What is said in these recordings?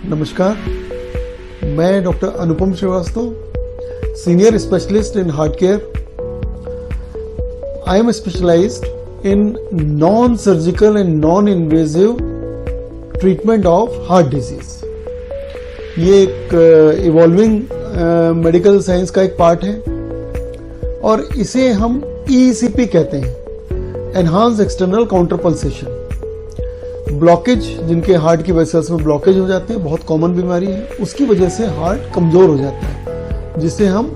नमस्कार, मैं doctor Anupam Srivastava, senior specialist in heart care. I am specialized in non surgical and non invasive treatment of heart disease. ये एक evolving medical science का एक part है और इसे हम ECP कहते हैं, enhance external counter pulsation. Blockage, जिनके हार्ट की वेसल्स में ब्लॉकेज हो जाते हैं, बहुत कॉमन बीमारी है, उसकी वजह से हार्ट कमजोर हो जाता है, जिसे हम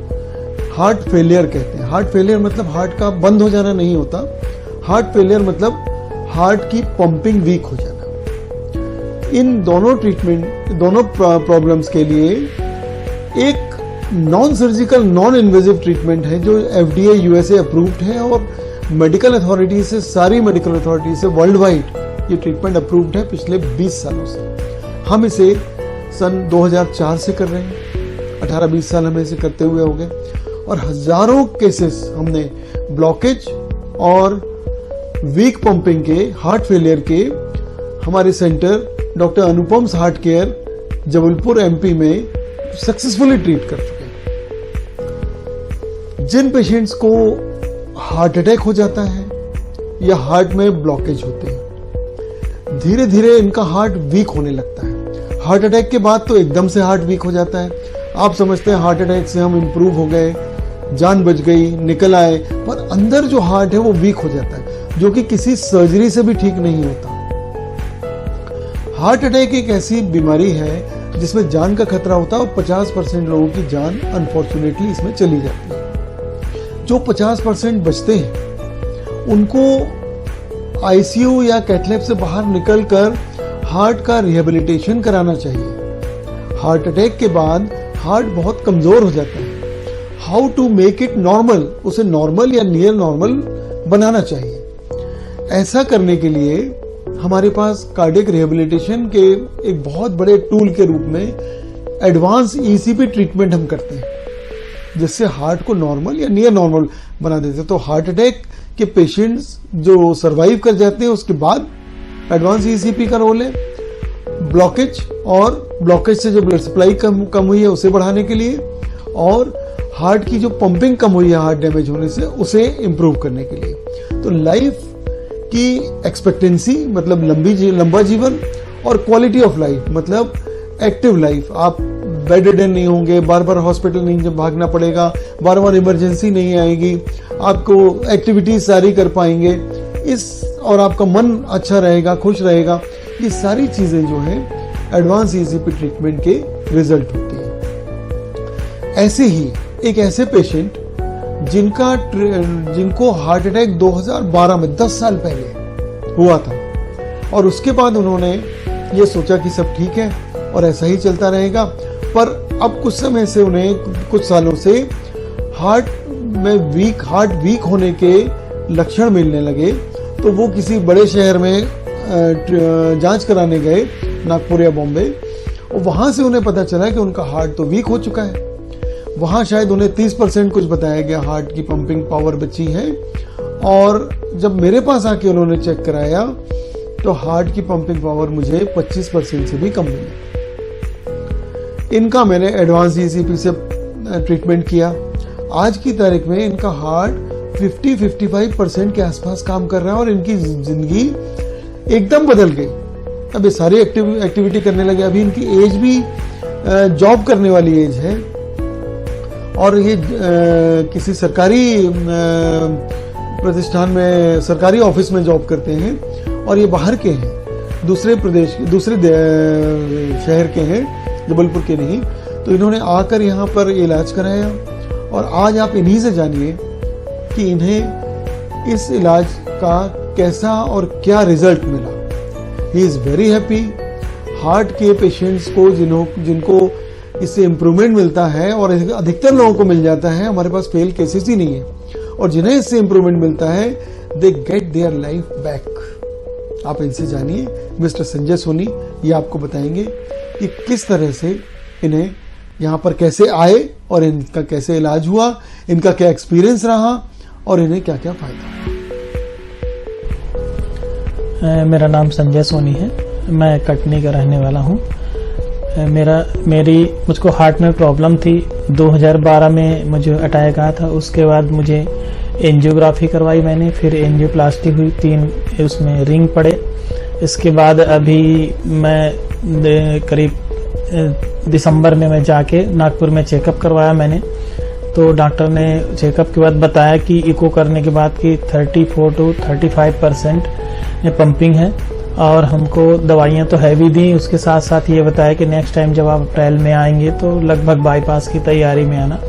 हार्ट फेलियर कहते हैं। हार्ट फेलियर मतलब हार्ट का बंद हो जाना नहीं होता, हार्ट फेलियर मतलब हार्ट की पंपिंग वीक हो जाना। इन दोनों प्रॉब्लम्स के लिए एक non surgical non invasive treatment है जो FDA USA अप्रूव्ड है और मेडिकल अथॉरिटी से, सारी मेडिकल अथॉरिटी से वर्ल्ड वाइड ये ट्रीटमेंट अप्रूव्ड है पिछले 20 सालों से। हम इसे सन 2004 से कर रहे हैं, 18-20 साल हमें इसे करते हुए हो गए और हजारों केसेस हमने ब्लॉकेज और वीक पंपिंग के, हार्ट फेलियर के हमारे centre doctor Anupam's heart care Jabalpur MP में सक्सेसफुली ट्रीट कर चुके हैं। जिन पेशेंट्स को हार्ट अटैक हो जाता है या हार्ट में ब्लॉकेज होते हैं, धीरे धीरे इनका हार्ट वीक होने लगता है। हार्ट अटैक के बाद तो एकदम से हार्ट वीक हो जाता है। आप समझते हैं हार्ट अटैक से हम इंप्रूव हो गए, जान बच गई, निकल आए, पर अंदर जो हार्ट है वो वीक हो जाता है, जो कि किसी सर्जरी से भी ठीक नहीं होता। हार्ट अटैक एक ऐसी बीमारी है जिसमें जान का खतरा होता है और 50% लोगों की जान अनफॉर्चुनेटली इसमें चली जाती है। जो 50% बचते हैं उनको ICU या कैथलैब से बाहर निकलकर हार्ट का रिहेबिलिटेशन कराना चाहिए। हार्ट अटैक के बाद हार्ट बहुत कमजोर हो जाता है। How to make it normal, उसे नॉर्मल या नियर नॉर्मल बनाना चाहिए। ऐसा करने के लिए हमारे पास कार्डियक रिहेबिलिटेशन के एक बहुत बड़े टूल के रूप में एडवांस ECP ट्रीटमेंट हम करते हैं, जिससे हार्ट को नॉर्मल या नियर नॉर्मल बना देते हैं। तो हार्ट अटैक के पेशेंट्स जो सरवाइव कर जाते हैं उसके बाद एडवांस ECP का रोल है। ब्लॉकेज और ब्लॉकेज से जो ब्लड सप्लाई कम हुई है उसे बढ़ाने के लिए, और हार्ट की जो पंपिंग कम हुई है हार्ट डैमेज होने से, उसे इंप्रूव करने के लिए। तो लाइफ की एक्सपेक्टेंसी मतलब लंबा जीवन, और क्वालिटी ऑफ लाइफ मतलब एक्टिव लाइफ। आप बेडरिडन नहीं होंगे, बार बार हॉस्पिटल नहीं भागना पड़ेगा, बार बार इमरजेंसी नहीं आएगी, आपको एक्टिविटीज सारी कर पाएंगे और आपका मन अच्छा रहेगा, खुश रहेगा। ये सारी चीजें जो है एडवांस ECP ट्रीटमेंट के रिजल्ट होती है। ऐसे ही एक ऐसे पेशेंट जिनको हार्ट अटैक 2012 में 10 साल पहले हुआ था और उसके बाद उन्होंने ये सोचा कि सब ठीक है और ऐसा ही चलता रहेगा, पर अब कुछ समय से उन्हें, कुछ सालों से हार्ट वीक होने के लक्षण मिलने लगे। तो वो किसी बड़े शहर में जांच कराने गए, नागपुर या बॉम्बे, और वहां से उन्हें पता चला कि उनका हार्ट तो वीक हो चुका है। वहां शायद उन्हें 30% कुछ बताया गया हार्ट की पंपिंग पावर बची है, और जब मेरे पास आके उन्होंने चेक कराया तो हार्ट की पंपिंग पावर मुझे 25% से भी कम मिली। इनका मैंने एडवांस ECP से ट्रीटमेंट किया। आज की तारीख में इनका हार्ट 50-55% के आसपास काम कर रहा है और इनकी जिंदगी एकदम बदल गई। अब ये सारी एक्टिविटी करने लगे। अभी इनकी एज भी जॉब करने वाली एज है और ये किसी सरकारी प्रतिष्ठान में, सरकारी ऑफिस में जॉब करते हैं और ये बाहर के हैं, दूसरे शहर के हैं, जबलपुर के नहीं। तो इन्होंने आकर यहाँ पर इलाज कराया और आज आप इन्हीं से जानिए कि इन्हें इस इलाज का कैसा और क्या रिजल्ट मिला। He is very happy. Heart के पेशेंट्स को जिनको इससे इंप्रूवमेंट मिलता है, और अधिकतर लोगों को मिल जाता है, हमारे पास फेल केसेस ही नहीं है, और जिन्हें इससे इंप्रूवमेंट मिलता है they get their life back. आप इनसे जानिए, मिस्टर संजय सोनी ये आपको बताएंगे कि किस तरह से इन्हें यहाँ पर कैसे आए और इनका कैसे इलाज हुआ, इनका क्या एक्सपीरियंस रहा और इन्हें क्या क्या फायदा। मेरा नाम संजय सोनी है, मैं कटनी का रहने वाला हूँ। मुझको हार्ट में प्रॉब्लम थी। 2012 में मुझे अटैक आया था। उसके बाद मुझे एंजियोग्राफी करवाई मैंने, फिर एंजियोप्लास्टी हुई, 3 उसमें रिंग पड़े। इसके बाद अभी मैं करीब दिसंबर में मैं जाके नागपुर में चेकअप करवाया मैंने। तो डॉक्टर ने चेकअप के बाद बताया कि इको करने के बाद कि 34 to 35% पंपिंग है, और हमको दवाइयाँ तो हैवी दी। उसके साथ साथ ये बताया कि नेक्स्ट टाइम जब आप अप्रैल में आएंगे तो लगभग बाईपास की तैयारी में आना।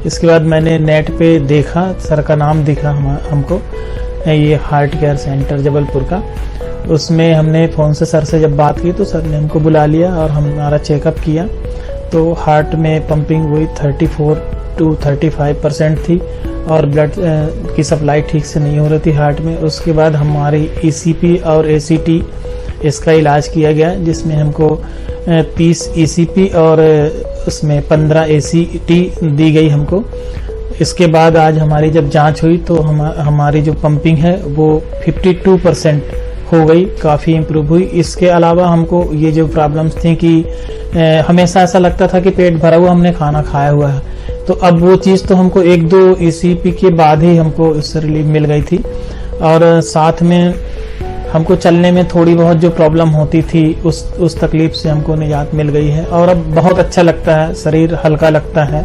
इसके बाद मैंने नेट पे देखा, सर का नाम दिखा हमको, ये हार्ट केयर सेंटर जबलपुर का। उसमें हमने फ़ोन से सर से जब बात की तो सर ने हमको बुला लिया और हमारा चेकअप किया। तो हार्ट में पंपिंग हुई 34 to 35% थी, और ब्लड की सप्लाई ठीक से नहीं हो रही थी हार्ट में। उसके बाद हमारी ECP और ACT इसका इलाज किया गया, जिसमें हमको 30 ECP और उसमें 15 ACT दी गई हमको। इसके बाद आज हमारी जब जांच हुई तो हमारी जो पंपिंग है वो 52% हो गई, काफ़ी इम्प्रूव हुई। इसके अलावा हमको ये जो प्रॉब्लम्स थी कि हमेशा ऐसा लगता था कि पेट भरा हुआ, हमने खाना खाया हुआ है, तो अब वो चीज़ तो हमको 1-2 ECP के बाद ही हमको इससे रिलीफ मिल गई थी। और साथ में हमको चलने में थोड़ी बहुत जो प्रॉब्लम होती थी उस तकलीफ से हमको निजात मिल गई है, और अब बहुत अच्छा लगता है, शरीर हल्का लगता है।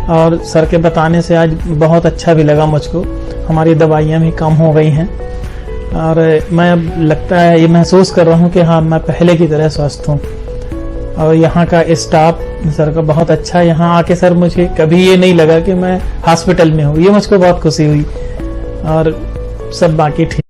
और सर के बताने से आज बहुत अच्छा भी लगा मुझको, हमारी दवाइयाँ भी कम हो गई हैं, और मैं अब लगता है ये महसूस कर रहा हूँ कि हाँ, मैं पहले की तरह स्वस्थ हूँ। और यहाँ का स्टाफ सर का बहुत अच्छा है। यहाँ आके सर मुझे कभी ये नहीं लगा कि मैं हॉस्पिटल में हूँ, ये मुझको बहुत खुशी हुई, और सब बाकी ठीक।